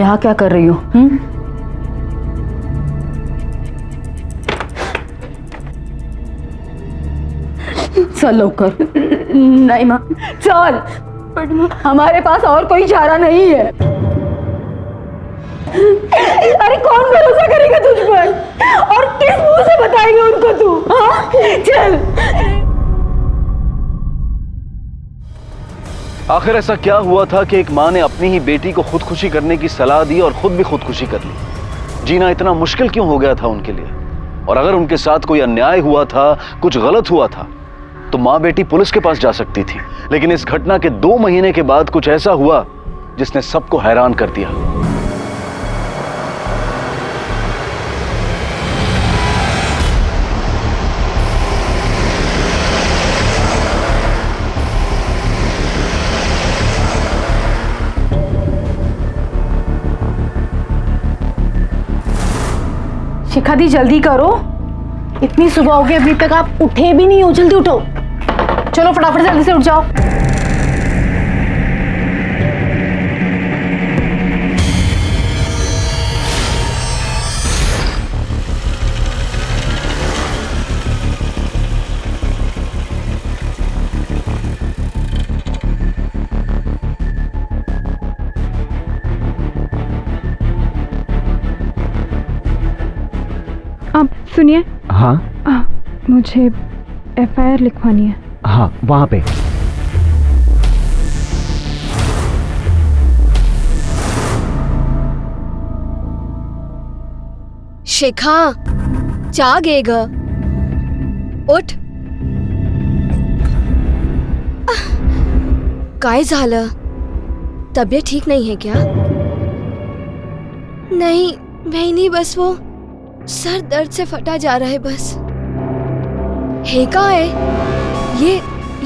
यहाँ क्या कर रही हो? चल लौकर। नहीं माँ, चल, हमारे पास और कोई चारा नहीं है। अरे कौन भरोसा करेगा तुझ पर, और किस मुंह से बताएगी उनको तू? हाँ? चल। आखिर ऐसा क्या हुआ था कि एक माँ ने अपनी ही बेटी को खुदकुशी करने की सलाह दी और खुद भी खुदकुशी कर ली? जीना इतना मुश्किल क्यों हो गया था उनके लिए? और अगर उनके साथ कोई अन्याय हुआ था, कुछ गलत हुआ था, तो माँ बेटी पुलिस के पास जा सकती थी। लेकिन इस घटना के 2 महीने के बाद कुछ ऐसा हुआ जिसने सबको हैरान कर दिया। शिखा दी, जल्दी करो, इतनी सुबह हो गई, अभी तक आप उठे भी नहीं हो। जल्दी उठो, चलो फटाफट से जल्दी से उठ जाओ। आप सुनिए। हाँ मुझे FIR लिखवानी है। हाँ, वहाँ पे। शिखा, जागे ग, उठ। काय झालं? तबीयत ठीक नहीं है क्या? नहीं बहनी, बस वो सर दर्द से फटा जा रहा है बस। है का है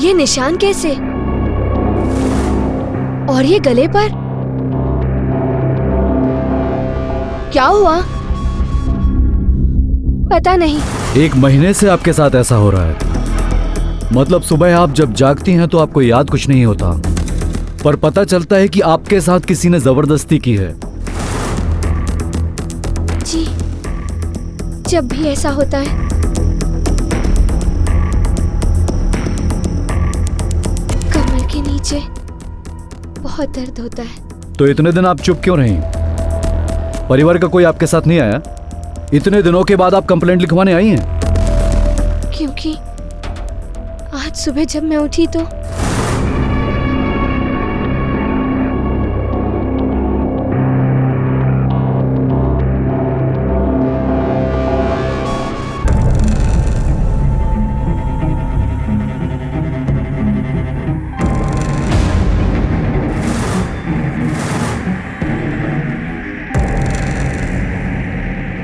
ये निशान कैसे? और ये गले पर क्या हुआ? पता नहीं। 1 महीने से आपके साथ ऐसा हो रहा है। मतलब सुबह आप जब जागती हैं तो आपको याद कुछ नहीं होता, पर पता चलता है कि आपके साथ किसी ने जबरदस्ती की है। जी, जब भी ऐसा होता है कमर के नीचे बहुत दर्द होता है। तो इतने दिन आप चुप क्यों रही? परिवार का कोई आपके साथ नहीं आया? इतने दिनों के बाद आप कंप्लेंट लिखवाने आई हैं? क्योंकि आज सुबह जब मैं उठी तो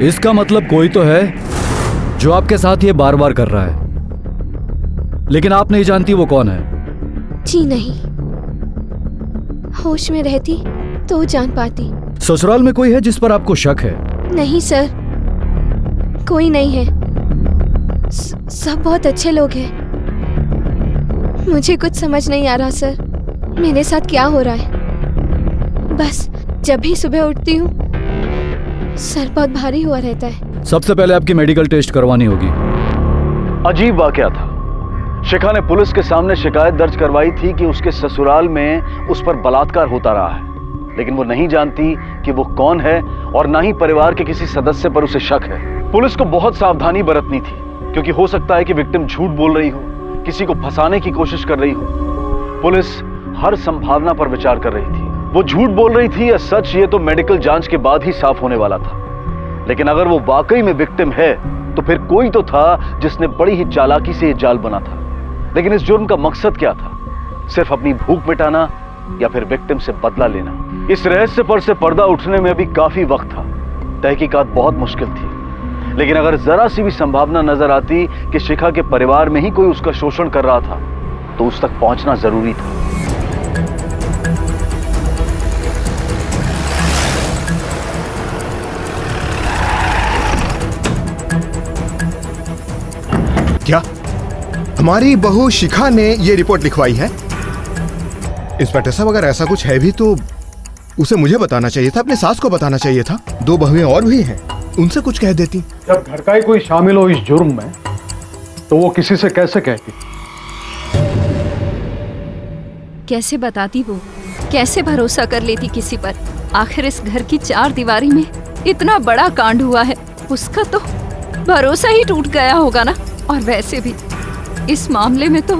इसका मतलब कोई तो है जो आपके साथ ये बार बार कर रहा है, लेकिन आप नहीं जानती वो कौन है। जी नहीं, होश में रहती तो जान पाती। ससुराल में कोई है जिस पर आपको शक है? नहीं सर, कोई नहीं है। सब बहुत अच्छे लोग हैं। मुझे कुछ समझ नहीं आ रहा सर, मेरे साथ क्या हो रहा है। बस जब भी सुबह उठती हूँ सर बहुत भारी हुआ रहता है। सबसे पहले आपकी मेडिकल टेस्ट करवानी होगी। अजीब वाकया था। शिखा ने पुलिस के सामने शिकायत दर्ज करवाई थी कि उसके ससुराल में उस पर बलात्कार होता रहा है, लेकिन वो नहीं जानती कि वो कौन है और ना ही परिवार के किसी सदस्य पर उसे शक है। पुलिस को बहुत सावधानी बरतनी थी, क्योंकि हो सकता है कि विक्टिम झूठ बोल रही हो, किसी को फंसाने की कोशिश कर रही हो। पुलिस हर संभावना पर विचार कर रही थी। वो झूठ बोल रही थी या सच, ये तो मेडिकल जांच के बाद ही साफ होने वाला था। लेकिन अगर वो वाकई में विक्टिम है तो फिर कोई तो था जिसने बड़ी ही चालाकी से ये जाल बना था। लेकिन इस जुर्म का मकसद क्या था? सिर्फ अपनी भूख मिटाना या फिर विक्टिम से बदला लेना? इस रहस्य पर से पर्दा उठने में अभी काफी वक्त था। तहकीकात बहुत मुश्किल थी, लेकिन अगर जरा सी भी संभावना नजर आती कि शिखा के परिवार में ही कोई उसका शोषण कर रहा था तो उस तक पहुंचना जरूरी था। क्या हमारी बहू शिखा ने ये रिपोर्ट लिखवाई है? इंस्पेक्टर साहब, अगर ऐसा कुछ है भी तो उसे मुझे बताना चाहिए था, अपने सास को बताना चाहिए था। 2 बहुएं और भी हैं, उनसे कुछ कह देती। जब घर का ही कोई शामिल हो इस जुर्म में तो वो किसी से कैसे कहती? कैसे बताती वो, कैसे भरोसा कर लेती किसी पर। आखिर इस घर की 4 दीवारी में इतना बड़ा कांड हुआ है, उसका तो भरोसा ही टूट गया होगा ना। और वैसे भी इस मामले में तो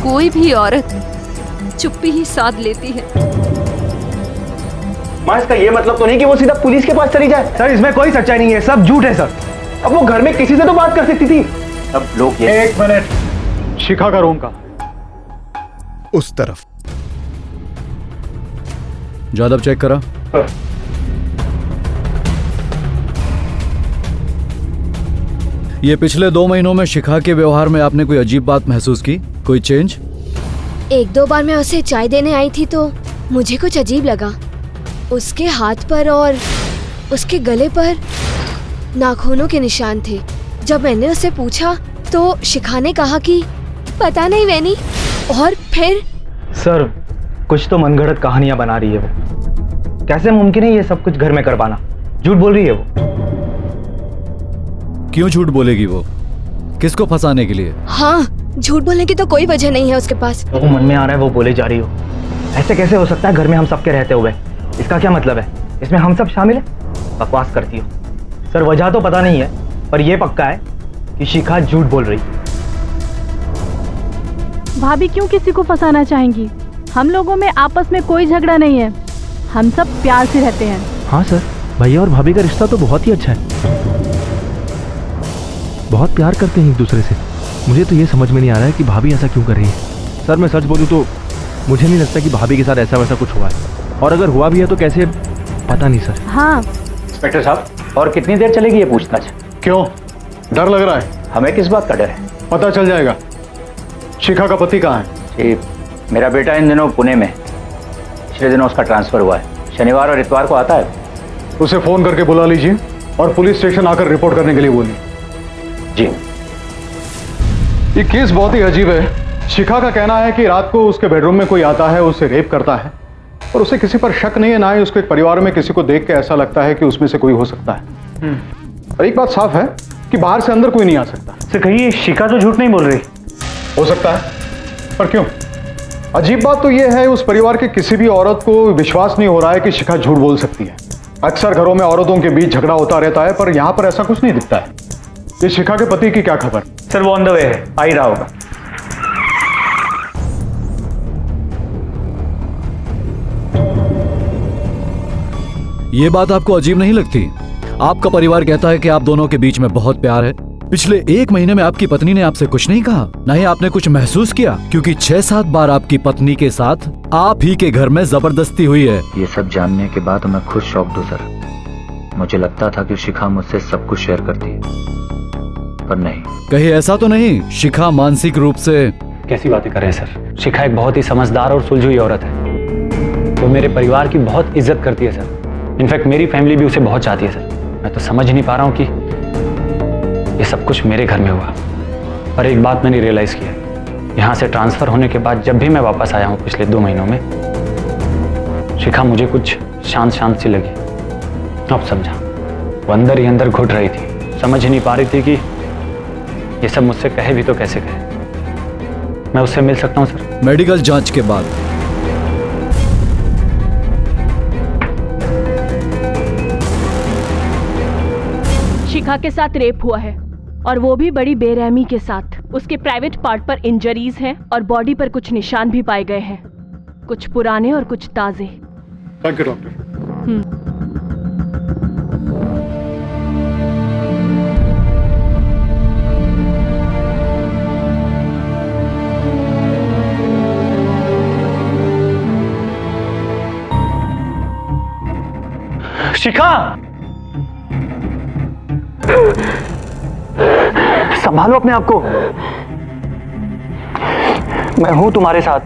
कोई भी औरत चुप्पी ही साध लेती है। माँ, इसका ये मतलब तो नहीं कि वो सीधा पुलिस के पास चली जाए। सर, इसमें कोई सच्चाई नहीं है, सब झूठ है सर। अब वो घर में किसी से तो बात कर सकती थी। अब लोग ये 1 मिनट, शिखा का रूम का उस तरफ। जादव चेक करा। ये पिछले 2 महीनों में शिखा के व्यवहार में आपने कोई अजीब बात महसूस की? कोई चेंज? 1-2 बार मैं उसे चाय देने आई थी तो मुझे कुछ अजीब लगा। उसके हाथ पर और उसके गले पर नाखूनों के निशान थे। जब मैंने उससे पूछा तो शिखा ने कहा कि पता नहीं वैनी, और फिर सर, कुछ तो मनगढ़ंत कहानियां बना रही है वो। कैसे मुमकिन है ये सब कुछ घर में कर पाना? झूठ बोल रही है वो। क्यों झूठ बोलेगी वो? किसको फंसाने के लिए? हाँ, झूठ बोलने की तो कोई वजह नहीं है उसके पास। वो मन में आ रहा है वो बोले जा रही हो। ऐसे कैसे हो सकता है घर में हम सबके रहते हुए? इसका क्या मतलब है? इसमें हम सब शामिल हैं? बकवास करती हो। सर, वजह तो पता नहीं है, पर यह पक्का है कि शिखा झूठ बोल रही। भाभी क्यों किसी को फंसाना चाहेंगी? हम लोगों में आपस में कोई झगड़ा नहीं है, हम सब प्यार से रहते हैं। हाँ सर, भैया और भाभी का रिश्ता तो बहुत ही अच्छा है। बहुत प्यार करते हैं एक दूसरे से। मुझे तो ये समझ में नहीं आ रहा है कि भाभी ऐसा क्यों कर रही है। सर, मैं सच बोलूँ तो मुझे नहीं लगता कि भाभी के साथ ऐसा वैसा कुछ हुआ है, और अगर हुआ भी है तो कैसे, पता नहीं सर। हाँ इंस्पेक्टर साहब, और कितनी देर चलेगी ये पूछताछ? क्यों, डर लग रहा है? हमें किस बात का डर है? पता चल जाएगा। शिखा का पति कहाँ है? जी, मेरा बेटा इन दिनों पुणे में। पिछले दिनों उसका ट्रांसफर हुआ है। शनिवार और इतवार को आता है। उसे फोन करके बुला लीजिए और पुलिस स्टेशन आकर रिपोर्ट करने के लिए बोलिए। जी। ये केस बहुत ही अजीब है। शिखा का कहना है कि रात को उसके बेडरूम में कोई आता है, उसे रेप करता है, और उसे किसी पर शक नहीं है, ना ही उसके परिवार में किसी को देख के ऐसा लगता है कि उसमें से कोई हो सकता है। और एक बात साफ है कि बाहर से अंदर कोई नहीं आ सकता। सर, कहीं शिखा तो झूठ नहीं बोल रही? हो सकता है, पर क्यों? अजीब बात तो यह है, उस परिवार के किसी भी औरत को विश्वास नहीं हो रहा है कि शिखा झूठ बोल सकती है। अक्सर घरों में औरतों के बीच झगड़ा होता रहता है, पर यहां पर ऐसा कुछ नहीं दिखता है। ये शिखा के पति की क्या खबर? सर, वो ऑन द वे है, आ ही रहा होगा। ये बात आपको अजीब नहीं लगती? आपका परिवार कहता है कि आप दोनों के बीच में बहुत प्यार है। पिछले 1 महीने में आपकी पत्नी ने आपसे कुछ नहीं कहा, ना ही आपने कुछ महसूस किया, क्योंकि 6-7 बार आपकी पत्नी के साथ आप ही के घर में जबरदस्ती हुई है। ये सब जानने के बाद मैं खुद शॉक्ड हूँ सर। मुझे लगता था कि शिखा मुझसे सब कुछ शेयर करती है, पर नहीं। कहीं ऐसा तो नहीं शिखा मानसिक रूप से? कैसी बातें कर रहे हैं सर? शिखा एक बहुत ही समझदार और सुलझी औरत है। वो मेरे परिवार की बहुत इज्जत करती है सर। इनफैक्ट मेरी फैमिली भी उसे बहुत चाहती है सर। मैं तो समझ नहीं पा रहा हूँ कि ये सब कुछ मेरे घर में हुआ। पर एक बात मैंने रियलाइज़ किया, यहाँ से ट्रांसफ़र होने के बाद जब भी मैं वापस आया हूँ पिछले 2 महीनों में, शिखा मुझे कुछ शांत शांत सी लगी। अब समझा, वो अंदर ही अंदर घुट रही थी, समझ ही नहीं पा रही थी कि ये सब मुझसे कहे भी तो कैसे कहे। मैं उससे मिल सकता हूँ सर? मेडिकल जांच के बाद। शिखा के साथ रेप हुआ है, और वो भी बड़ी बेरहमी के साथ। उसके प्राइवेट पार्ट पर इंजरीज हैं और बॉडी पर कुछ निशान भी पाए गए हैं, कुछ पुराने और कुछ ताजे। Thank you doctor. शिखा, संभालो अपने आप को। मैं हूं तुम्हारे साथ।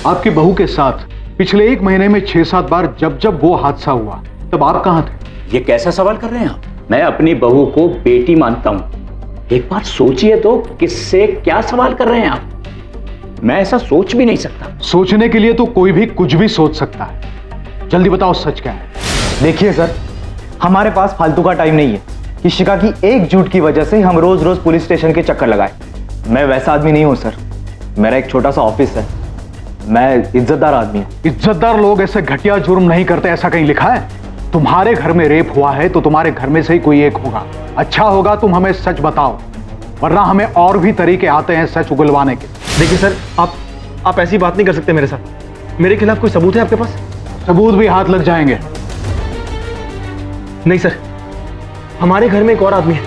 आपकी बहू के साथ पिछले 1 महीने में 6-7 बार जब वो हादसा हुआ, तब आप कहां थे? ये कैसा सवाल कर रहे हैं आप? मैं अपनी बहू को बेटी मानता हूं। एक बार सोचिए तो, किससे क्या सवाल कर रहे हैं आप? मैं ऐसा सोच भी नहीं सकता। सोचने के लिए तो कोई भी कुछ भी सोच सकता है। जल्दी बताओ सच क्या है। देखिए सर, हमारे पास फालतू का टाइम नहीं है कि शिखा की एक झूठ की वजह से हम रोज रोज पुलिस स्टेशन के चक्कर लगाए। मैं वैसा आदमी नहीं हूं सर, मेरा एक छोटा सा ऑफिस है, मैं इज्जतदार आदमी हूं। इज्जतदार लोग ऐसे घटिया जुर्म नहीं करते, ऐसा कहीं लिखा है? तुम्हारे घर में रेप हुआ है तो तुम्हारे घर में से ही कोई एक होगा। अच्छा होगा तुम हमें सच बताओ, वरना हमें और भी तरीके आते हैं सच उगलवाने के। देखिए सर, आप ऐसी बात नहीं कर सकते मेरे साथ। मेरे खिलाफ कोई सबूत है आपके पास? सबूत भी हाथ लग जाएंगे। नहीं सर, हमारे घर में एक और आदमी है,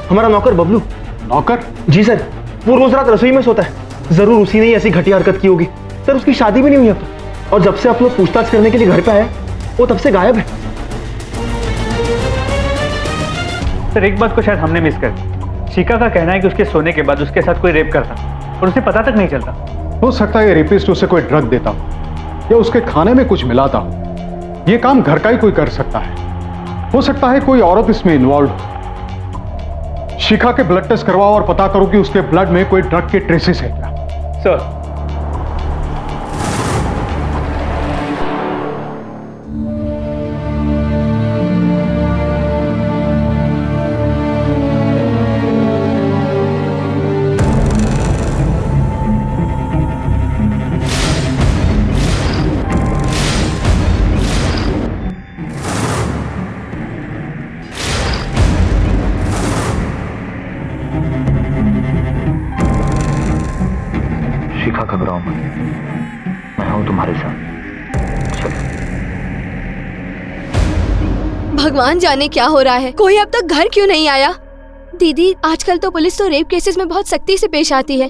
हमारा नौकर बबलू। नौकर? जी सर, वो रोज रात रसोई में सोता है। जरूर उसी ने ऐसी घटिया हरकत की होगी। सर उसकी शादी भी नहीं हुई अब तक, और जब से आप लोग पूछताछ करने के लिए घर पे आए वो तब से गायब है। सर एक बात को शायद हमने मिस कर दी। शिखा का कहना है कि उसके सोने के बाद उसके साथ कोई रेप करता और उसे पता तक नहीं चलता। हो सकता है ये रेपिस्ट उसे कोई ड्रग देता हो या उसके खाने में कुछ मिलाता हो। ये काम घर का ही कोई कर सकता है। हो सकता है कोई औरत इसमें इन्वॉल्व हो। शिखा के ब्लड टेस्ट करवाओ और पता करो कि उसके ब्लड में कोई ड्रग के ट्रेसेस है क्या। सर शिखा घबराओ मत, मैं हूं तुम्हारे साथ। चलो। भगवान जाने क्या हो रहा है, कोई अब तक घर क्यों नहीं आया? दीदी, आजकल तो पुलिस तो रेप केसेस में बहुत सख्ती से पेश आती है।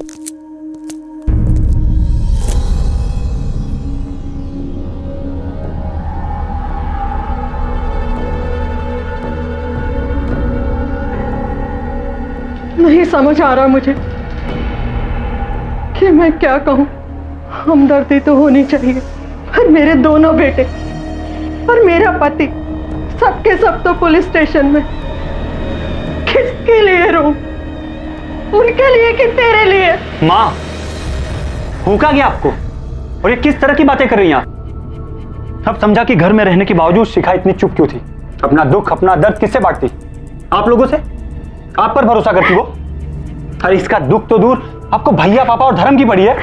नहीं समझ आ रहा मुझे कि मैं क्या कहूँ। हमदर्दी तो होनी चाहिए, पर मेरे दोनों बेटे और मेरा पति सबके सब तो पुलिस स्टेशन में। किसके लिए रो? उनके लिए कि तेरे लिए? माँ, भूखा गया आपको? और ये किस तरह की बातें कर रही हैं आप? अब समझा कि घर में रहने के बावजूद शिखा इतनी चुप क्यों थी? अपना दुख अपना दर्द किससे बांटती? आप लोगों से? आप पर भरोसा करती वो? अरे इसका दुख तो दूर, आपको भैया पापा और धर्म की पड़ी है।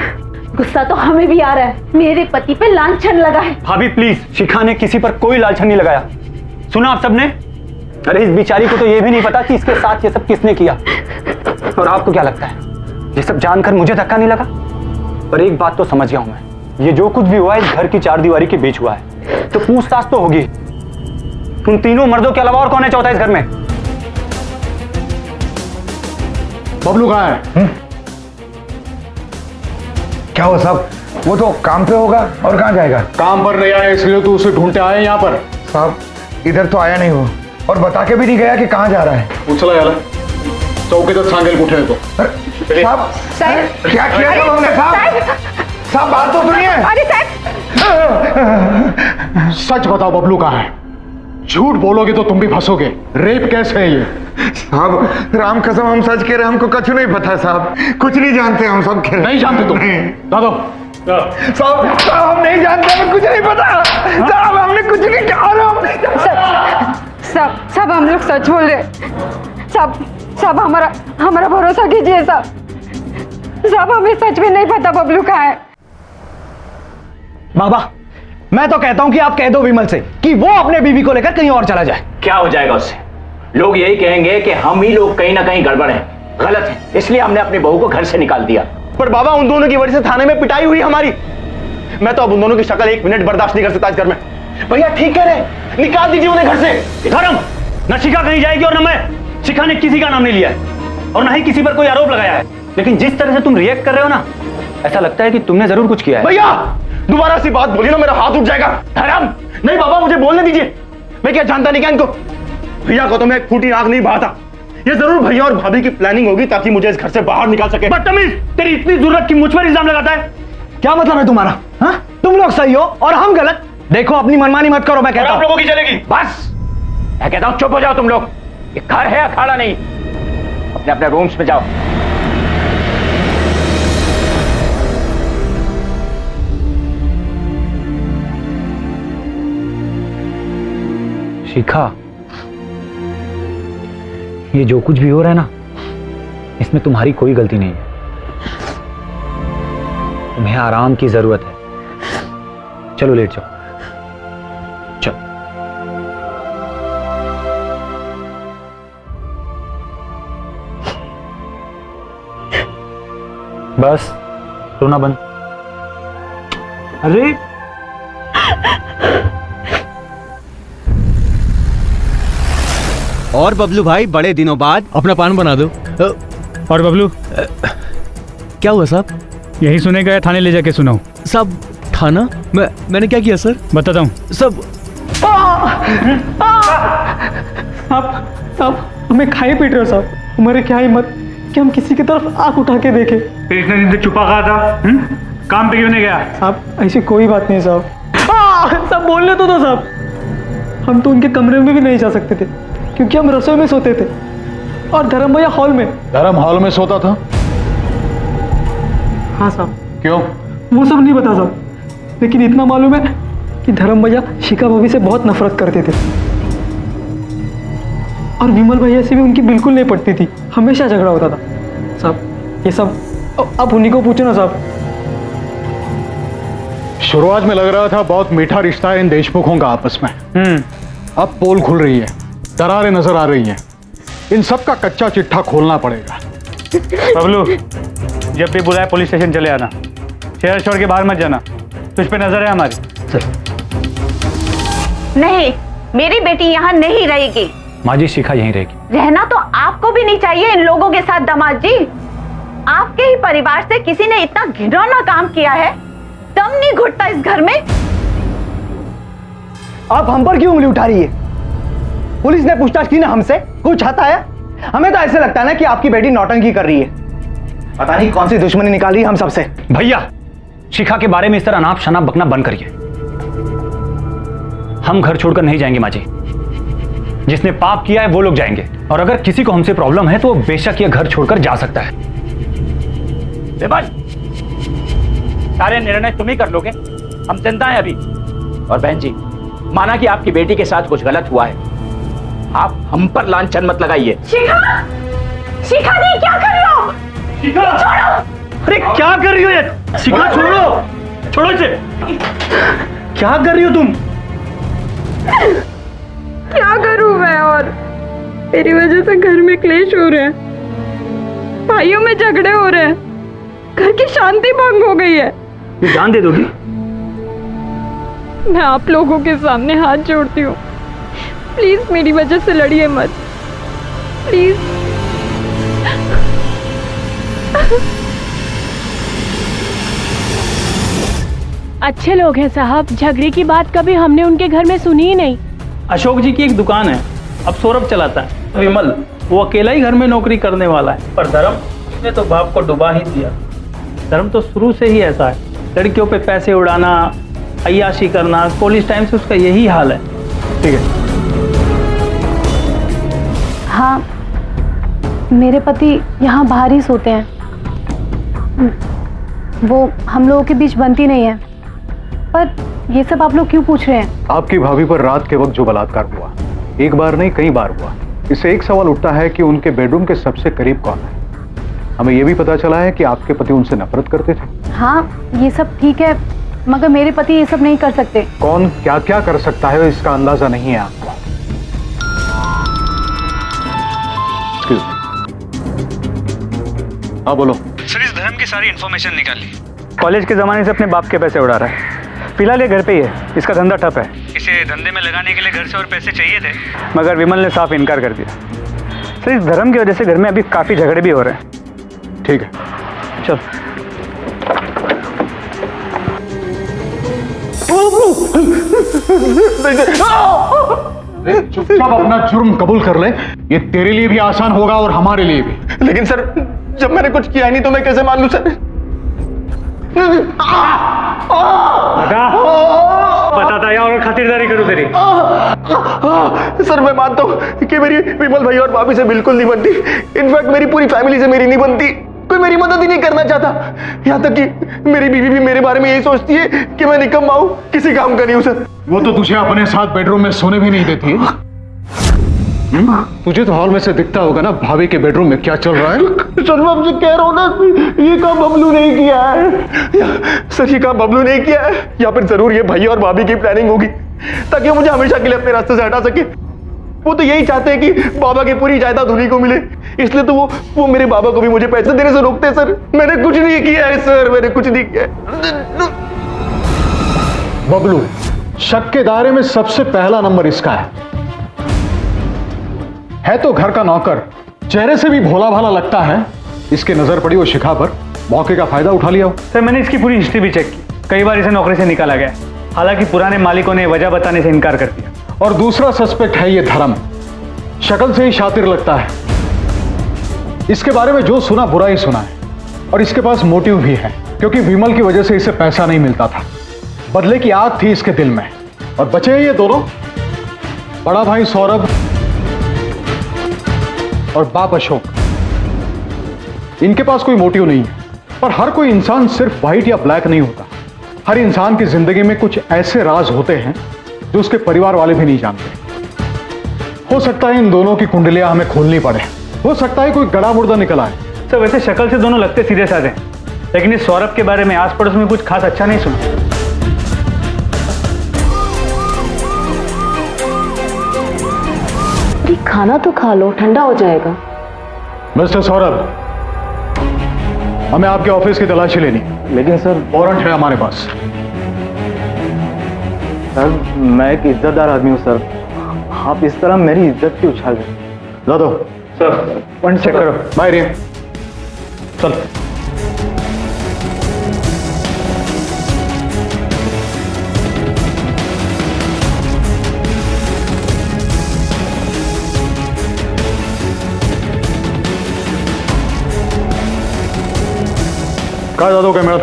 गुस्सा तो हमें भी आ रहा है, मेरे पति पे लांछन लगा है। भाभी प्लीज, शिखा ने किसी पर कोई लांछन नहीं लगाया। सुना आप सबने? अरे इस बेचारी को तो ये भी नहीं पता कि इसके साथ ये सब किसने किया। और आपको क्या लगता है, ये सब जानकर मुझे धक्का नहीं लगा? पर एक बात तो समझ गया हूं मैं, ये जो कुछ भी हुआ है इस घर की चार दीवारी के बीच हुआ है, तो पूछताछ तो होगी। उन तीनों मर्दों के अलावा और कौन है चौथा इस घर में? बबलू कहाँ है? क्या हुआ साहब? वो तो काम पे होगा, और कहाँ जाएगा? काम पर नहीं आया इसलिए तो उसे ढूंढते आए यहाँ पर। साहब इधर तो आया नहीं वो, और बता के भी नहीं गया कि कहाँ जा रहा है। उछला यार, चौके तक सांगेल उठे तो। साहब क्या किया तुमने? साहब साहब बात तो सुनिए। अरे साहब, सच बताओ बबलू कहाँ है? झूठ बोलोगे तो तुम भी फंसोगे। रेप कैसे है ये? साहब राम कसम हम सच कह रहे, हमको कुछ नहीं पता साहब, कुछ नहीं जानते हम सब। नहीं जानते तुम? दादा साहब हम नहीं जानते, हमें कुछ नहीं पता साहब, हमने कुछ नहीं कहा। सब हम लोग सच बोल रहे। सब हमारा भरोसा कीजिए सब हमें सच में नहीं पता बबलू कहाँ है। बाबा, मैं तो कहता हूं कि आप कह दो विमल से कि वो अपने बीवी को लेकर कहीं और चला जाए। क्या हो जाएगा उससे? लोग यही कहेंगे कि हम ही लोग कहीं ना कहीं गड़बड़ हैं, गलत हैं, इसलिए हमने अपनी बहू को घर से निकाल दिया। पर बाबा, उन दोनों की वजह से थाने में पिटाई हुई हमारी। मैं तो अब उन दोनों की शक्ल एक मिनट बर्दाश्त नहीं कर सकता इस घर में। भैया ठीक कह रहे, निकाल दीजिए उन्हें घर से। धर्म, न शिखा कहीं जाएगी और न मैं। शिखा ने किसी का नाम नहीं लिया है और न ही किसी पर कोई आरोप लगाया है, लेकिन जिस तरह से तुम रिएक्ट कर रहे हो ना, ऐसा लगता है कि तुमने जरूर कुछ किया है। भैया दोबारा सी बात बोली ना, मेरा हाथ उठ जाएगा। धर्म नहीं बाबा, मुझे बोलने दीजिए। मैं क्या जानता नहीं क्या इनको? भैया को तो मैं एक फूटी आंख नहीं बहाता। ये जरूर भैया और भाभी की प्लानिंग होगी ताकि मुझे इस घर से बाहर निकाल सके। बदतमीज, तेरी इतनी जरूरत की मुझ पर इल्जाम लगाता है? क्या मतलब है तुम्हारा? हाँ, तुम लोग सही हो और हम गलत। देखो अपनी मनमानी मत करो, मैं कहता हूं। आप लोगों की चलेगी। बस मैं कहता हूं चुप हो जाओ तुम लोग। ये घर है अखाड़ा नहीं। अपने अपने रूम्स में जाओ। शिखा, ये जो कुछ भी हो रहा है ना, इसमें तुम्हारी कोई गलती नहीं है। तुम्हें आराम की जरूरत है। चलो लेट जाओ। चलो। बस रोना बंद। अरे और बबलू भाई, बड़े दिनों बाद अपना पान बना दो। और बबलू, क्या हुआ साहब? यही सुने गए, थाने ले जाके सुनाओ। साहब थाना? मैंने क्या किया सर? बताता हूँ सब। साहब हमें खाए पीट रहे हो साहब। हमारे क्या हिम्मत कि हम किसी की तरफ आंख उठा के देखें। फिर इतने दिन तक छुपा कहा था? काम पे क्यों नहीं गया? साहब ऐसी कोई बात नहीं साहब। सब बोलने तो दो साहब। हम तो उनके कमरे में भी नहीं जा सकते थे क्योंकि हम रसोई में सोते थे और धर्म भैया हॉल में। धर्म हॉल में सोता था? हाँ साहब। क्यों? वो सब नहीं बता साहब, लेकिन इतना मालूम है कि धर्म भैया शिखा भाभी से बहुत नफरत करते थे और विमल भैया से भी उनकी बिल्कुल नहीं पटती थी। हमेशा झगड़ा होता था साहब। ये सब आप उन्हीं को पूछो ना साहब। शुरुआत में लग रहा था बहुत मीठा रिश्ता है इन देशमुखों का आपस में। अब पोल खुल रही है, दरारें नजर आ रही हैं। इन सब का कच्चा चिट्ठा खोलना पड़ेगा। बबलू, जब भी बुलाए पुलिस स्टेशन चले आना। शहर छोड़ के बाहर मत जाना, तुझ पे नजर है हमारी। नहीं, मेरी बेटी यहाँ नहीं रहेगी। माँ जी, शिखा यहीं रहेगी। रहना तो आपको भी नहीं चाहिए इन लोगों के साथ दामाद जी। आपके ही परिवार से किसी ने इतना घिनौना काम किया है, दम नहीं घुटता इस घर में। आप हम पर क्यों उंगली उठा रही है? पुलिस ने पूछताछ की ना हमसे, कुछ हाथ आया? हमें तो ऐसे लगता है ना कि आपकी बेटी नौटंकी कर रही है। पता नहीं कौन सी दुश्मनी निकाल रही है हम सबसे। भैया, शिखा के बारे में इस तरह अनाप शनाप बकना बंद करिए। हम घर छोड़कर नहीं जाएंगे माँ जी। जिसने पाप किया है वो लोग जाएंगे, और अगर किसी को हमसे प्रॉब्लम है तो वो बेशक ये घर छोड़कर जा सकता है। विमल, सारे निर्णय तुम ही कर लोगे, हम जनता है अभी। और बहन जी, माना कि आपकी बेटी के साथ कुछ गलत हुआ है, आप हम पर लांछन मत लगाइए। शिखा, शिखा नहीं, क्या कर रहे हो? शिखा, छोड़ो। अरे क्या कर रही हो ये? शिखा छोड़ो, छोड़ो इसे। क्या कर रही हो तुम? क्या करूं मैं? और मेरी वजह से घर में क्लेश हो रहे हैं, भाइयों में झगड़े हो रहे हैं, घर की शांति भंग हो गई है। ये जान दे दोगी? मैं आप लोगों के सामने हाथ जोड़ती हूँ, प्लीज मेरी वजह से लड़िए मत, प्लीज। अच्छे लोग हैं साहब, झगड़े की बात कभी हमने उनके घर में सुनी ही नहीं। अशोक जी की एक दुकान है, अब सौरभ चलाता है। विमल, वो अकेला ही घर में नौकरी करने वाला है, पर धर्म, उसने तो बाप को डुबा ही दिया। धर्म तो शुरू से ही ऐसा है, लड़कियों पे पैसे उड़ाना, अय्याशी करना, कॉलेज टाइम से उसका यही हाल है। ठीक है। हाँ, मेरे पति यहाँ बाहर ही सोते हैं, वो हम लोगों के बीच बनती नहीं है। पर ये सब आप लोग क्यों पूछ रहे हैं? आपकी भाभी पर रात के वक्त जो बलात्कार हुआ, एक बार नहीं कई बार हुआ, इससे एक सवाल उठता है कि उनके बेडरूम के सबसे करीब कौन है। हमें यह भी पता चला है कि आपके पति उनसे नफरत करते थे। हाँ, ये सब ठीक है, मगर मेरे पति ये सब नहीं कर सकते। कौन क्या क्या कर सकता है इसका अंदाजा नहीं है आपको। हाँ बोलो। सर, इस धर्म की सारी इन्फॉर्मेशन निकाल ली। कॉलेज के जमाने से अपने बाप के पैसे उड़ा रहा है। फिलहाल ये घर पे ही है, इसका धंधा ठप है। इसे धंधे में लगाने के लिए घर से और पैसे चाहिए थे, मगर विमल ने साफ इनकार कर दिया। सर, इस धर्म की वजह से घर में अभी काफी झगड़े भी हो रहे हैं। ठीक है, चल। चुपचाप अपना जुर्म कबूल कर ले, ये तेरे लिए भी आसान होगा और हमारे लिए भी। लेकिन सर, जब मैंने कुछ किया नहीं तो मैं कैसे मान लूं सर? बताता या और खातिरदारी करूं तेरी। सर मैं मानता हूँ कि मेरी विमल भाई और भाभी से बिल्कुल नहीं बनती। इनफैक्ट मेरी पूरी फैमिली से मेरी नहीं बनती। कोई मेरी मदद ही नहीं करना चाहता। यहाँ तक कि मेरी बीवी भी मेरे बारे में यही सोचती है कि मैं निकम्मा हूँ, किसी काम का नहीं हूँ सर। वो तो तुझे अपने साथ बेडरूम में सोने भी नहीं देती। तुझे तो हॉल में से दिखता होगा ना भाभी के बेडरूम में क्या चल रहा है। सर मैं आपसे कह रहा हूँ ना, ये काम बबलू नहीं किया है। सर ये काम बबलू नहीं किया है, या फिर जरूर ये भैया और भाभी की प्लानिंग होगी ताकि वो मुझे हमेशा के लिए अपने रास्ते से हटा सके। वो तो यही चाहते हैं कि बाबा की पूरी जायदाद उन्हीं को मिले, इसलिए तो वो मेरे बाबा को भी मुझे पैसे देने से रोकते हैं। सर मैंने कुछ नहीं किया है सर, मैंने कुछ नहीं किया है। बबलू, शक के दायरे में सबसे पहला नंबर इसका है तो घर का नौकर, चेहरे से भी भोला भाला लगता है। इसकी नजर पड़ी वो शिखा पर, मौके का फायदा उठा लिया। सर मैंने इसकी पूरी हिस्ट्री भी चेक की, कई बार इसे नौकरी से निकाला गया, हालांकि पुराने मालिकों ने वजह बताने से इनकार कर दिया। और दूसरा सस्पेक्ट है ये धर्म, शक्ल से ही शातिर लगता है। इसके बारे में जो सुना बुरा ही सुना है, और इसके पास मोटिव भी है, क्योंकि विमल की वजह से इसे पैसा नहीं मिलता था। बदले की आग थी इसके दिल में। और बचे ये दोनों, बड़ा भाई सौरभ और बाप अशोक। इनके पास कोई मोटिव नहीं है। पर हर कोई इंसान सिर्फ व्हाइट या ब्लैक नहीं होता। हर इंसान की जिंदगी में कुछ ऐसे राज होते हैं जो उसके परिवार वाले भी नहीं जानते। हो सकता है इन दोनों की कुंडलियां हमें खोलनी पड़े। हो सकता है कोई गड़ा मुर्दा निकल आए। सर वैसे शक्ल से दोनों लगते सीधे साधे, लेकिन इस सौरभ के बारे में आस पड़ोस में कुछ खास अच्छा नहीं सुना। खाना तो खा लो, ठंडा हो जाएगा। मिस्टर सौरभ, हमें आपके ऑफिस की तलाशी लेनी। लेकिन सर वारंट है हमारे पास। सर मैं एक इज्जतदार आदमी हूँ सर, आप इस तरह मेरी इज्जत की उछाल रहे। ला दो सर, वन चेक करो। बाहर ये चल। कहा जा दो कैमरा।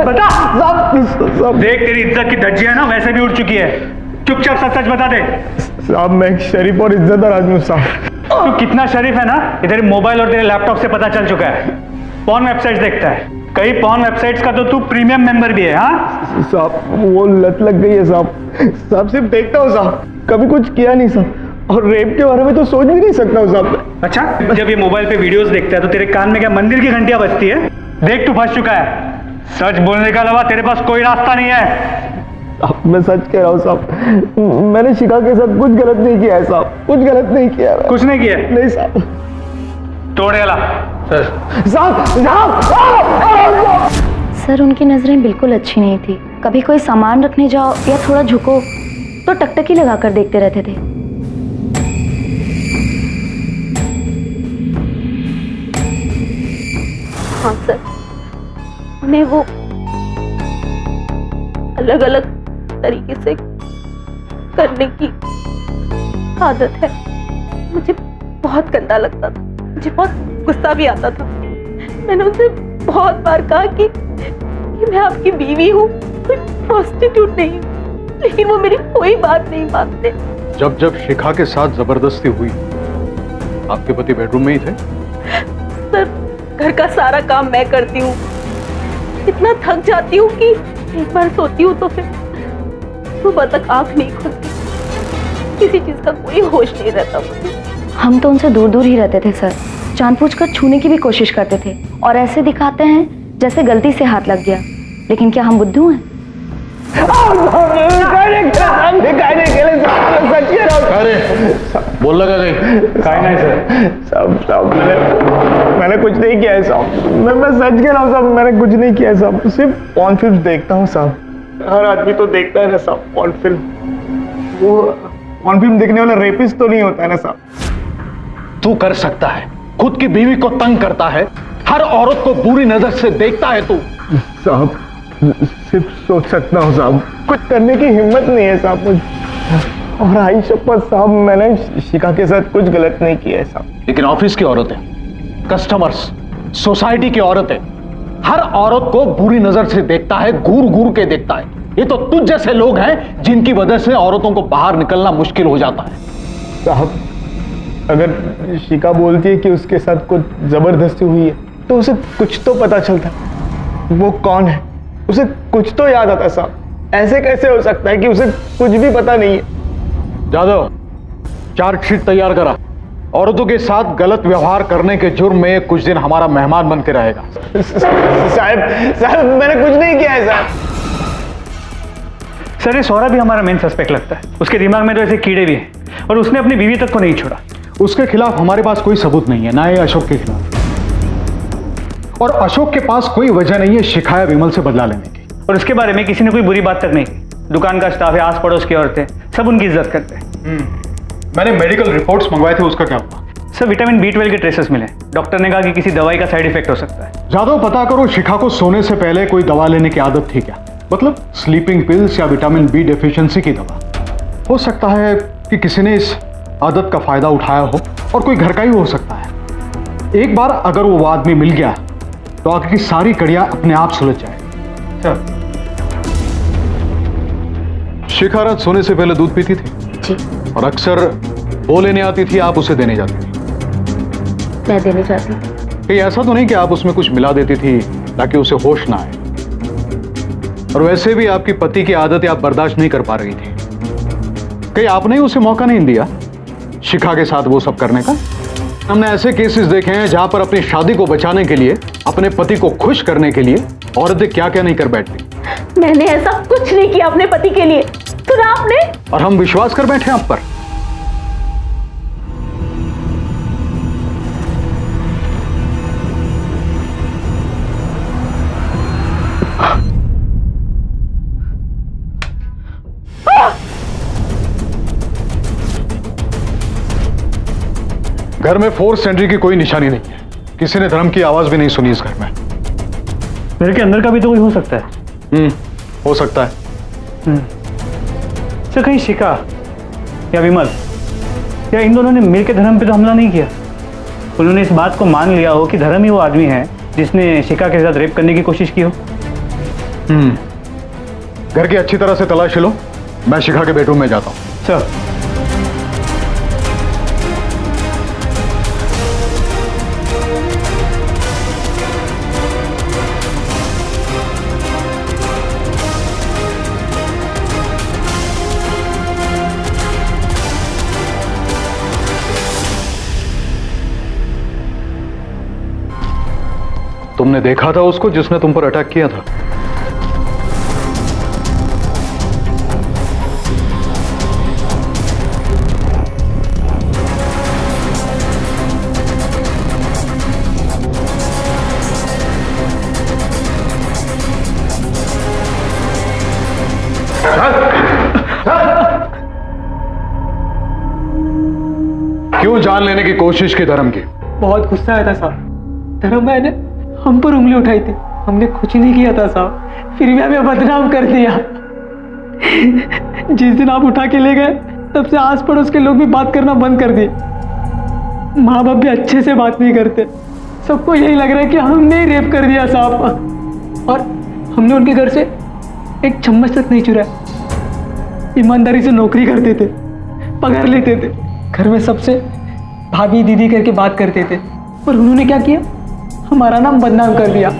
बता देख, तेरी इज्जत की धज्जियां ना वैसे भी उड़ चुकी है। चुपचाप सच सच बता दे। साहब मैं एक शरीफ और इज्जतदार आदमी हूँ साहब। तू कितना शरीफ है ना, ये तेरे मोबाइल और तेरे लैपटॉप से पता चल चुका है। पॉर्न वेबसाइट्स देखता है, कई पॉर्न वेबसाइट्स का तो तू प्रीमियम मेंबर भी है। हाँ साहब वो लत लग गई है साहब। साहब सिर्फ देखता हूँ साहब, कभी कुछ किया नहीं साहब। और रेप के बारे में तो सोच भी नहीं सकता हूँ साहब। अच्छा, जब ये मोबाइल पे वीडियोस देखता है तो तेरे कान में क्या मंदिर की घंटियां बजती है? देख तू फंस चुका है। सच बोलने के अलावा तेरे पास कोई रास्ता नहीं है। अब मैं सच कह रहा हूँ साहब, मैंने शिखा के साथ कुछ गलत नहीं किया है साहब, कुछ गलत नहीं किया है। कुछ नहीं किया? नहीं साहब। तोड़े ला सर। सर उनकी नजरें बिल्कुल अच्छी नहीं थी। कभी कोई सामान रखने जाओ या थोड़ा झुको तो टकटकी लगाकर देखते रहते थे। हाँ सर, उन्हें वो अलग अलग तरीके से करने की आदत है। मुझे बहुत गंदा लगता था, मुझे बहुत गुस्सा भी आता था। मैंने उनसे बहुत बार कहा कि मैं आपकी बीवी हूँ, कोई प्रोस्टिट्यूट नहीं हूँ, लेकिन वो मेरी कोई बात नहीं मानते। जब जब शिखा के साथ जबरदस्ती हुई, आपके पति बेडरूम में ही थे? सर घर का सारा काम मैं करती हूँ, इतना थक जाती हूँ कि एक बार सोती हूँ तो फिर सुबह तक आंख नहीं खुलती, किसी चीज का कोई होश नहीं रहता मुझे। हम तो उनसे दूर दूर ही रहते थे सर, जानबूझकर छूने की भी कोशिश करते थे और ऐसे दिखाते हैं जैसे गलती से हाथ लग गया। लेकिन क्या हम बुद्धू हैं? बोल लगा साहब मैंने कुछ नहीं किया है साहब। मैं सच कह रहा हूँ साहब, मैंने कुछ नहीं किया है साहब। सिर्फ पॉर्न फिल्म देखता हूँ साहब। हर आदमी तो देखता है ना साहब पॉर्न फिल्म। वो पॉर्न फिल्म देखने वाला रेपिस्ट तो नहीं होता है ना साहब। तू कर सकता है, खुद की बीवी को तंग करता है, हर औरत को बुरी नजर से देखता है तू। साहब सिर्फ सोच सकता हूँ साहब, कुछ करने की हिम्मत नहीं है साहब मुझे। और आई शपथ साहब, मैंने शिखा के साथ कुछ गलत नहीं किया है साहब। लेकिन ऑफिस की औरतें, कस्टमर्स, सोसाइटी की औरतें, हर औरत को बुरी नजर से देखता है, घूर घूर के देखता है। ये तो तुझ जैसे लोग हैं जिनकी वजह से औरतों को बाहर निकलना मुश्किल हो जाता है। साहब अगर शिखा बोलती है कि उसके साथ कुछ जबरदस्ती हुई है तो उसे कुछ तो पता चलता, वो कौन है, उसे कुछ तो याद आता साहब। ऐसे कैसे हो सकता है कि उसे कुछ भी पता नहीं है। जादव, चार्जशीट तैयार करा। औरतों के साथ गलत व्यवहार करने के जुर्म में कुछ दिन हमारा मेहमान बन के रहेगा। साहब मैंने कुछ नहीं किया है साहब। सर ये सौरभ भी हमारा मेन सस्पेक्ट लगता है। उसके दिमाग में तो ऐसे कीड़े भी हैं और उसने अपनी बीवी तक को नहीं छोड़ा। उसके खिलाफ हमारे पास कोई सबूत नहीं है, ना ही अशोक के खिलाफ। और अशोक के पास कोई वजह नहीं है शिखा या विमल से बदला लेने की। और उसके बारे में किसी ने कोई बुरी बात तक नहीं की। दुकान का स्टाफ है, आस पड़ोस की औरतें, सब उनकी इज्जत करते हैं। मैंने मेडिकल रिपोर्ट्स मंगवाए थे, उसका क्या हुआ? सर विटामिन B12 के ट्रेसेस मिले। डॉक्टर ने कहा कि किसी दवाई का साइड इफेक्ट हो सकता है। जादव पता करो शिखा को सोने से पहले कोई दवा लेने की आदत थी क्या? मतलब स्लीपिंग पिल्स या विटामिन B डेफिशिएंसी की दवा। हो सकता है कि किसी ने इस आदत का फायदा उठाया हो और कोई घर का ही हो सकता है। एक बार अगर वो आदमी मिल गया तो आगे की सारी कड़ियां अपने आप सुलझ जाएगी। सर शिखा रात सोने से पहले दूध पीती थी जी। और अक्सर वो लेने आती थी, आप उसे देने जाती थी। मैं देने जाती थी। कहीं ऐसा तो नहीं कि आप उसमें कुछ मिला देती थी ताकि उसे होश ना आए? और वैसे भी आपकी पति की आदतें आप बर्दाश्त नहीं कर पा रही थी। कहीं आपने उसे मौका नहीं दिया शिखा के साथ वो सब करने का? हमने ऐसे केसेस देखे हैं जहां पर अपनी शादी को बचाने के लिए, अपने पति को खुश करने के लिए औरतें क्या क्या नहीं कर बैठती। मैंने ऐसा कुछ नहीं किया अपने पति के लिए, सुना आपने? और हम विश्वास कर बैठे आप पर। घर में फोर्स एंट्री की कोई निशानी नहीं है। किसी ने धर्म की आवाज भी नहीं सुनी इस घर में। घर के अंदर का भी तो कोई हो सकता है। हो सकता है। सर कहीं शिखा या विमल या इन दोनों ने मिलकर धर्म पे तो हमला नहीं किया? उन्होंने इस बात को मान लिया हो कि धर्म ही वो आदमी है जिसने शिखा के साथ रेप करने की कोशिश की हो। घर की अच्छी तरह से तलाशी लो, मैं शिखा के बेडरूम में जाता हूं। सर तुमने देखा था उसको जिसने तुम पर अटैक किया था? क्यों जान लेने की कोशिश की धर्म की? बहुत गुस्सा आया था साहब। धर्म भाई ने हम पर उंगली उठाई थी, हमने कुछ नहीं किया था साहब, फिर भी हमें बदनाम कर दिया। जिस दिन आप उठा के ले गए तब से आस पड़ोस के लोग भी बात करना बंद कर दिए। माँ बाप भी अच्छे से बात नहीं करते, सबको यही लग रहा है कि हमने ही रेप कर दिया साहब। और हमने उनके घर से एक चम्मच तक नहीं चुराया। ईमानदारी से नौकरी करते थे, पगार लेते थे, घर में सबसे भाभी दीदी करके बात करते थे। पर उन्होंने क्या किया, हमारा नाम बदनाम कर दिया।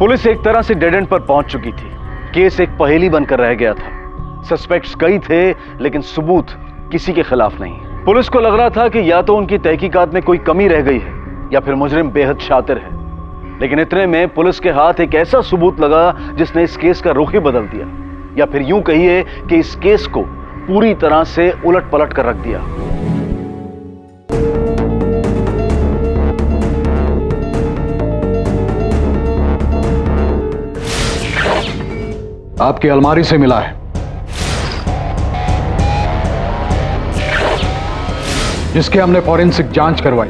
पुलिस एक तरह से डेड एंड पर पहुंच चुकी थी। केस एक पहेली बनकर रह गया था। सस्पेक्ट्स कई थे लेकिन सबूत किसी के खिलाफ नहीं। पुलिस को लग रहा था कि या तो उनकी तहकीकात में कोई कमी रह गई है या फिर मुजरिम बेहद शातिर है, लेकिन इतने में पुलिस के हाथ एक ऐसा सबूत लगा जिसने इस केस का रुख ही बदल दिया, या फिर यूं कहिए कि इस केस को पूरी तरह से उलट पलट कर रख दिया। आपकी अलमारी से मिला है, जिसके हमने फॉरेंसिक जांच करवाई,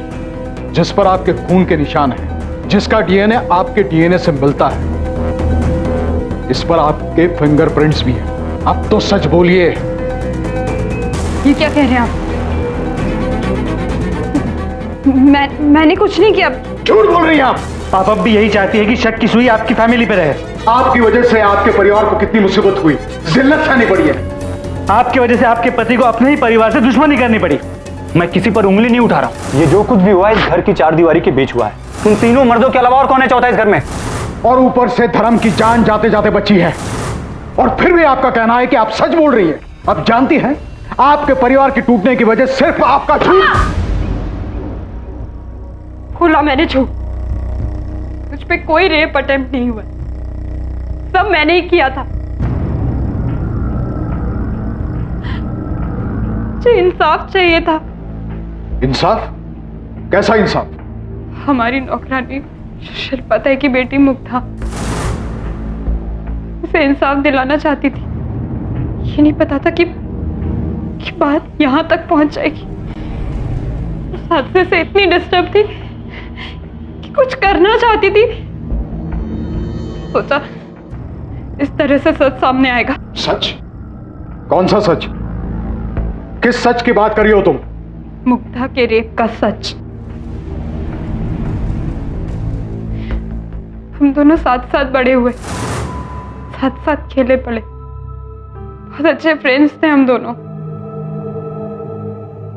जिस पर आपके खून के निशान हैं, जिसका डीएनए आपके डीएनए से मिलता है, इस पर आपके फिंगरप्रिंट्स भी हैं। अब तो सच बोलिए। ये क्या कह रहे हैं आप? मैंने कुछ नहीं किया। झूठ बोल रही हैं आप अब भी यही चाहती है कि शक की सुई आपकी फैमिली पे रहे। आपकी वजह से आपके परिवार को कितनी मुसीबत हुई, जिल्लत सहनी पड़ी है। आपकी वजह से आपके पति को अपने ही परिवार से दुश्मनी करनी पड़ी। मैं किसी पर उंगली नहीं उठा रहा। ये जो कुछ भी हुआ है इस घर की चार दीवारी के बीच हुआ है। तुम तीनों मर्दों के अलावा और कौन है चौथा इस घर में? और ऊपर से धर्म की जान जाते जाते बची है, और फिर भी आपका कहना है कि आप सच बोल रही हैं। अब जानती हैं आपके परिवार के टूटने की वजह सिर्फ आपका झूठ। खुला मैंने झूठ, मुझ पे कोई रेप अटेम्प्ट नहीं हुआ, सब मैंने ही किया था। मुझे इंसाफ चाहिए था। इंसाफ? कैसा इंसाफ? हमारी नौकरानी शिल्पा की बेटी मुग्धा, उसे इंसाफ दिलाना चाहती थी। ये नहीं पता था कि बात यहां तक पहुंच जाएगी। उस हादसे से इतनी डिस्टर्ब थी कि कुछ करना चाहती थी। सोचा इस तरह से सच सामने आएगा। सच? कौन सा सच? किस सच की बात कर रही हो तुम? मुग्धा के रेप का सच। हम दोनों साथ साथ बड़े हुए, साथ साथ खेले पड़े, बहुत अच्छे फ्रेंड्स थे हम दोनों।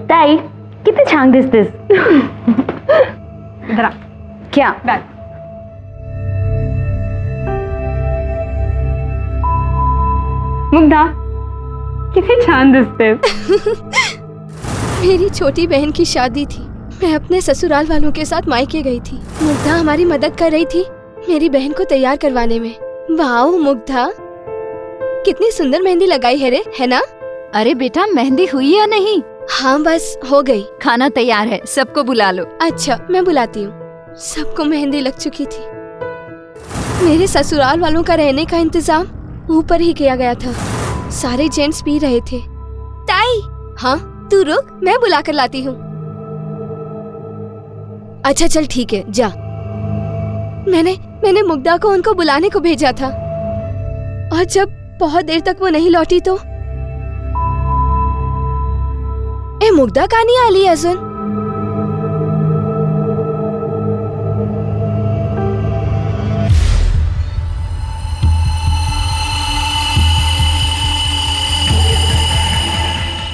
ताई, कितने छांग दिसतेस? इधर आ। क्या? बैठ। मुग्धा, कितनी छान दिसते। मेरी छोटी बहन की शादी थी, मैं अपने ससुराल वालों के साथ मायके गई थी। मुग्धा हमारी मदद कर रही थी मेरी बहन को तैयार करवाने में। वाओ मुग्धा, कितनी सुंदर मेहंदी लगाई है रे, है ना? अरे बेटा, मेहंदी हुई या नहीं? हाँ बस हो गई। खाना तैयार है, सबको बुला लो। अच्छा मैं बुलाती हूँ। सबको मेहंदी लग चुकी थी। मेरे ससुराल वालों का रहने का इंतजाम ऊपर ही किया गया था। सारे जेंट्स पी रहे थे। ताई, हाँ तू रुक, मैं बुला कर लाती हूँ। अच्छा चल ठीक है, जा। मैंने मुग्धा को उनको बुलाने को भेजा था, और जब बहुत देर तक वो नहीं लौटी तो ए मुग्धा का नहीं आली अजून?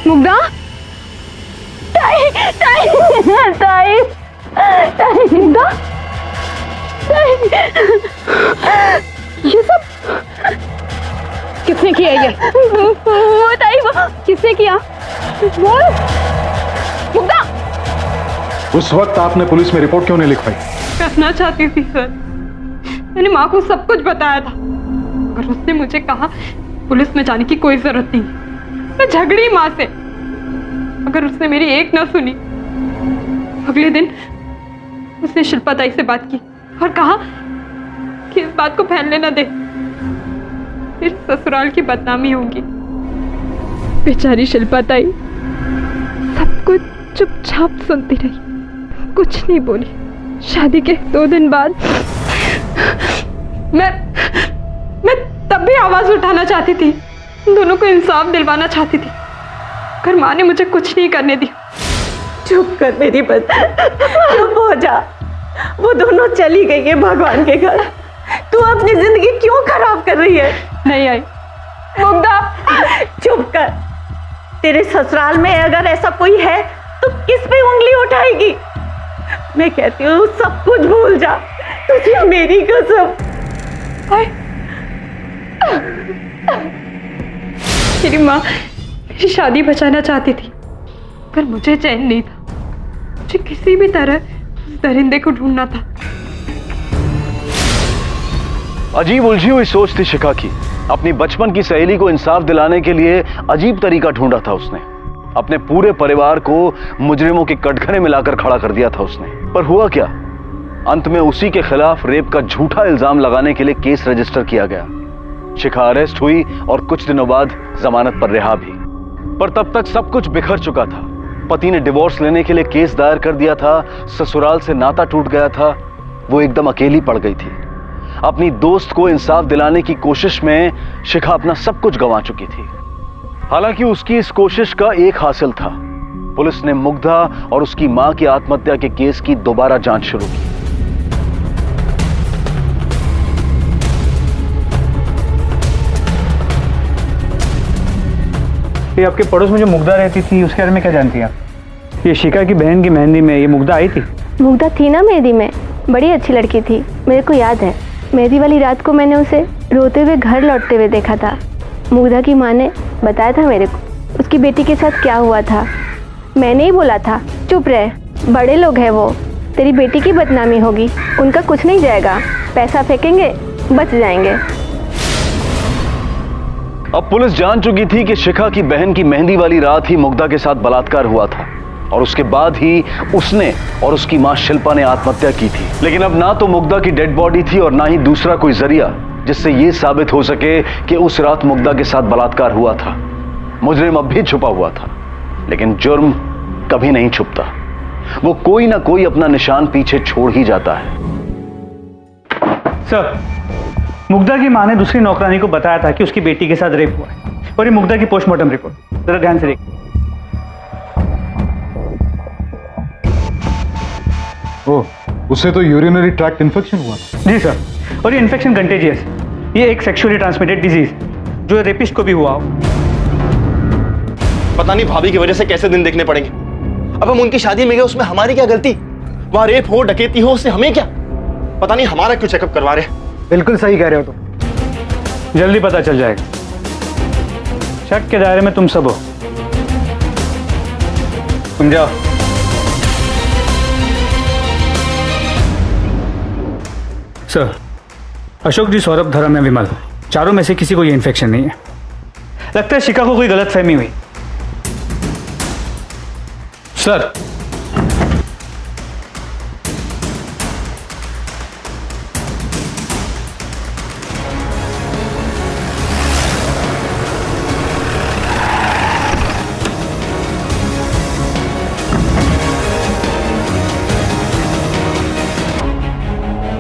मुग्धा? ताई, ताई, ताई, ताई, मुग्धा? ये सब किसने किया? ये वो ताई, वो किसने किया? बोल मुग्धा। उस वक्त आपने पुलिस में रिपोर्ट क्यों नहीं लिखवाई? करना चाहती थी सर, मैंने माँ को सब कुछ बताया था, अगर उसने मुझे कहा पुलिस में जाने की कोई जरूरत नहीं, मैं झगड़ी माँ से। अगर उसने मेरी एक ना सुनी, अगले दिन उसने शिल्पा ताई से बात की और कहा कि इस बात को फैलने ना दे, फिर ससुराल की बदनामी होगी। बेचारी शिल्पा ताई सब कुछ चुपचाप सुनती रही, कुछ नहीं बोली। शादी के 2 दिन बाद मैं तब भी आवाज उठाना चाहती थी, दोनों को इंसाफ दिलवाना चाहती थी, पर माँ ने मुझे कुछ नहीं करने दी। चुप कर मेरी बच्ची, चुप हो जा। वो दोनों चली गई है भगवान के घर, तू अपनी जिंदगी क्यों खराब कर रही है? नहीं आई मुग्धा। चुप कर। तेरे ससुराल में अगर ऐसा कोई है तो किस पे उंगली उठाएगी? मैं कहती हूँ सब कुछ भूल जा, तुझे मेरी कसम। मेरी माँ मेरी शादी बचाना चाहती थी, पर मुझे चैन नहीं था। मुझे किसी भी तरह उस दरिंदे को ढूंढना था। अजीब उलझी हुई सोच थी शिखा की। अपनी बचपन की सहेली को इंसाफ दिलाने के लिए अजीब तरीका ढूंढा था उसने। अपने पूरे परिवार को मुजरिमों के कटघरे में लाकर खड़ा कर दिया था उसने। पर हुआ क्या? अंत में उसी के खिलाफ रेप का झूठा इल्जाम लगाने के लिए केस रजिस्टर किया गया। शिखा अरेस्ट हुई और कुछ दिनों बाद जमानत पर रिहा भी। पर तब तक सब कुछ बिखर चुका था। पति ने डिवोर्स लेने के लिए केस दायर कर दिया था, ससुराल से नाता टूट गया था, वो एकदम अकेली पड़ गई थी। अपनी दोस्त को इंसाफ दिलाने की कोशिश में शिखा अपना सब कुछ गंवा चुकी थी। हालांकि उसकी इस कोशिश का एक हासिल था, पुलिस ने मुग्धा और उसकी मां की आत्महत्या के केस की दोबारा जांच शुरू की। ये आपके पड़ोस में जो मुग्धा रहती थी उसके बारे में क्या जानती हैं आप? ये शिखा की बहन की मेहंदी में ये मुग्धा आई थी? मुग्धा थी ना मेहंदी में, बड़ी अच्छी लड़की थी, मेरे को याद है। मेहंदी वाली रात को मैंने उसे रोते हुए घर लौटते हुए देखा था। मुग्धा की माँ ने बताया था मेरे को उसकी बेटी के साथ क्या हुआ था। मैंने ही बोला था चुप रहे, बड़े लोग हैं वो, तेरी बेटी की बदनामी होगी, उनका कुछ नहीं जाएगा, पैसा फेंकेंगे बच जाएंगे। अब पुलिस जान चुकी थी कि शिखा की बहन की मेहंदी वाली रात ही मुग्धा के साथ बलात्कार हुआ था और उसके बाद ही उसने और उसकी मां शिल्पा ने आत्महत्या की थी। लेकिन अब ना तो मुग्धा की डेड बॉडी थी और ना ही दूसरा कोई जरिया जिससे यह साबित हो सके कि उस रात मुग्धा के साथ बलात्कार हुआ था। मुजरिम अब भी छुपा हुआ था, लेकिन जुर्म कभी नहीं छुपता। वो कोई ना कोई अपना निशान पीछे छोड़ ही जाता है। सर, मुग्धा की मां ने दूसरी नौकरानी को बताया था कि उसकी बेटी के साथ रेप हुआ है और ये मुग्धा की पोस्टमार्टम रिपोर्ट, जरा ध्यान से देखिए। उससे तो यूरिनरी ट्रैक्ट इन्फेक्शन हुआ। जी सर, और ये इन्फेक्शन कंटेजियस, ये एक सेक्सुअली ट्रांसमिटेड डिजीज जो रेपिस्ट को भी हुआ हो। पता नहीं भाभी की वजह से कैसे दिन देखने पड़ेंगे। अब हम उनकी शादी में गए, उसमें हमारी क्या गलती? वहां रेप हो, डकैती हो, उससे हमें क्या? पता नहीं हमारा क्यों चेकअप करवा रहे। बिल्कुल सही कह रहे हो तुम। जल्दी पता चल जाएगा। शक के दायरे में तुम सब हो। तुम जाओ। सर, अशोक जी, सौरभ, धर्म या विमल, चारों में से किसी को ये इन्फेक्शन नहीं है। लगता है शिखा को कोई गलतफहमी हुई। सर,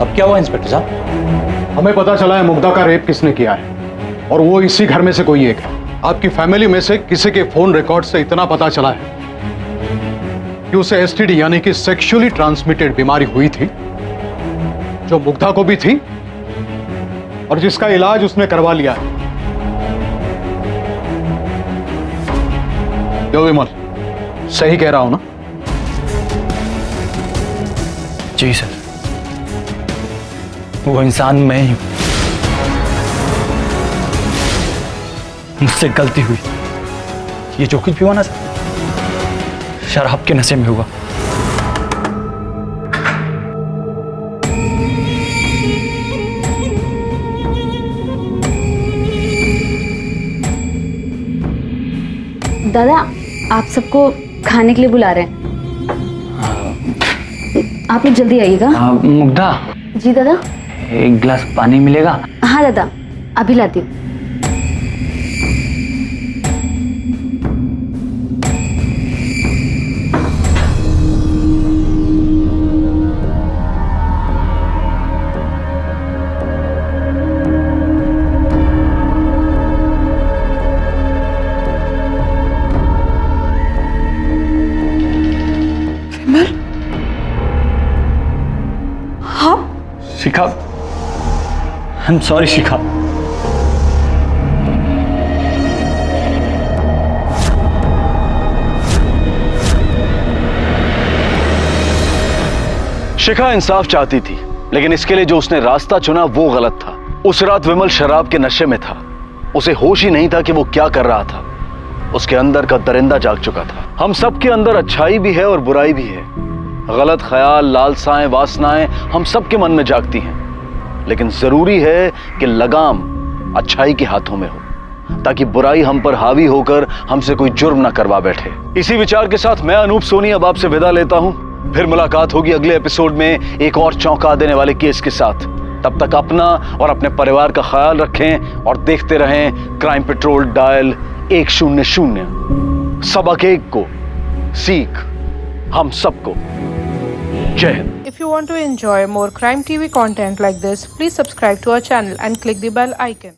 अब क्या हुआ इंस्पेक्टर साहब? हमें पता चला है मुग्धा का रेप किसने किया है और वो इसी घर में से कोई एक है। आपकी फैमिली में से किसी के फोन रिकॉर्ड से इतना पता चला है कि उसे एसटीडी यानी कि सेक्सुअली ट्रांसमिटेड बीमारी हुई थी, जो मुग्धा को भी थी और जिसका इलाज उसने करवा लिया है। जो विमल, सही कह रहा हूं ना? जी सर, वो इंसान मैं ही हूं। मुझसे गलती हुई। ये जो कुछ भी हुआ ना सर, शराब के नशे में हुआ। दादा, आप सबको खाने के लिए बुला रहे हैं, आप लोग जल्दी आइएगा। मुग्धा। जी दादा। एक गिलास पानी मिलेगा? हाँ दादा, अभी लाती हूँ। शिखा, आई एम सॉरी शिखा। शिखा इंसाफ चाहती थी, लेकिन इसके लिए जो उसने रास्ता चुना वो गलत था। उस रात विमल शराब के नशे में था। उसे होश ही नहीं था कि वो क्या कर रहा था। उसके अंदर का दरिंदा जाग चुका था। हम सबके अंदर अच्छाई भी है और बुराई भी है। गलत ख्याल, लालसाएं, वासनाएं हम सबके मन में जागती हैं, लेकिन जरूरी है कि लगाम अच्छाई के हाथों में हो, ताकि बुराई हम पर हावी होकर हमसे कोई जुर्म ना करवा बैठे। इसी विचार के साथ मैं अनूप सोनी अब आपसे विदा लेता हूं। फिर मुलाकात होगी अगले एपिसोड में एक और चौंका देने वाले केस के साथ। तब तक अपना और अपने परिवार का ख्याल रखें और देखते रहें क्राइम पेट्रोल डायल 100। सबक एक को सीख हम सबको। जय Hind. If you want to enjoy more Crime TV content like this, please subscribe to our channel and click the bell icon.